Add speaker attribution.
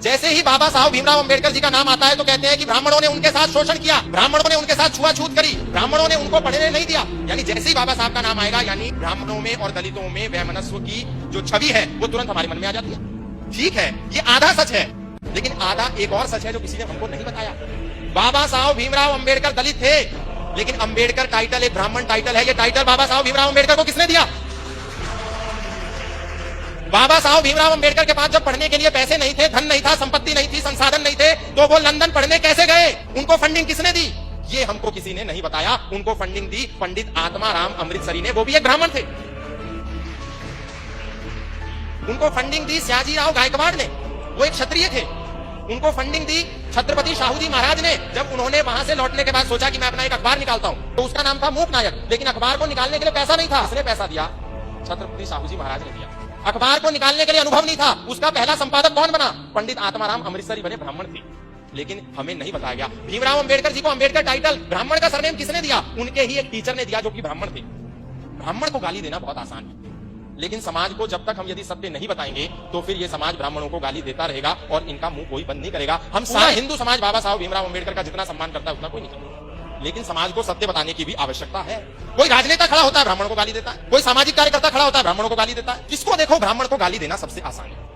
Speaker 1: जैसे ही बाबा साहब भीमराव अंबेडकर जी का नाम आता है तो कहते हैं कि ब्राह्मणों ने उनके साथ शोषण किया, ब्राह्मणों ने उनके साथ छुआछूत करी, ब्राह्मणों ने उनको पढ़ने नहीं दिया। यानी जैसे ही बाबा साहब का नाम आएगा यानी ब्राह्मणों में और दलितों में वैमनस्व की जो छवि है वो तुरंत हमारे मन में आ जाती है। ठीक है, ये आधा सच है, लेकिन आधा एक और सच है जो किसी ने हमको नहीं बताया। बाबा साहब भीमराव अंबेडकर दलित थे, लेकिन अंबेडकर टाइटल एक ब्राह्मण टाइटल है। ये टाइटल बाबा साहब भीमराव अंबेडकर को किसने दिया? बाबा साहब भीमराव अंबेडकर के पास जब पढ़ने के लिए पैसे नहीं थे, धन नहीं था, संपत्ति नहीं थी, संसाधन नहीं थे, तो वो लंदन पढ़ने कैसे गए? उनको फंडिंग किसने दी? ये हमको किसी ने नहीं बताया। उनको फंडिंग दी पंडित आत्माराम अमृतसरी ने, वो भी एक ब्राह्मण थे। उनको फंडिंग दी सयाजीराव गायकवाड़ ने, वो एक क्षत्रिय थे। उनको फंडिंग दी छत्रपति शाहूजी महाराज ने। जब उन्होंने वहां से लौटने के बाद सोचा कि मैं अपना एक अखबार निकालता हूं, तो उसका नाम था मूक नायक, लेकिन अखबार को निकालने के लिए पैसा नहीं था। उसने पैसा दिया, छत्रपति शाहूजी महाराज ने दिया। अखबार को निकालने के लिए अनुभव नहीं था, उसका पहला संपादक कौन बना? पंडित आत्माराम अमृतसरी बने, ब्राह्मण थे। लेकिन हमें नहीं बताया गया भीमराव अंबेडकर जी को अंबेडकर टाइटल, ब्राह्मण का सरनेम किसने दिया? उनके ही एक टीचर ने दिया जो कि ब्राह्मण थे। ब्राह्मण को गाली देना बहुत आसान है, लेकिन समाज को जब तक हम यदि सत्य नहीं बताएंगे तो फिर ये समाज ब्राह्मणों को गाली देता रहेगा और इनका मुंह कोई बंद नहीं करेगा। हम सारा हिंदू समाज बाबा साहब भीमराव अंबेडकर का जितना सम्मान करता है उतना कोई नहीं करता, लेकिन समाज को सत्य बताने की भी आवश्यकता है। कोई राजनेता खड़ा होता है, ब्राह्मण को गाली देता है, कोई सामाजिक कार्यकर्ता खड़ा होता है, ब्राह्मणों को गाली देता है। किसको देखो, ब्राह्मण को गाली देना सबसे आसान है।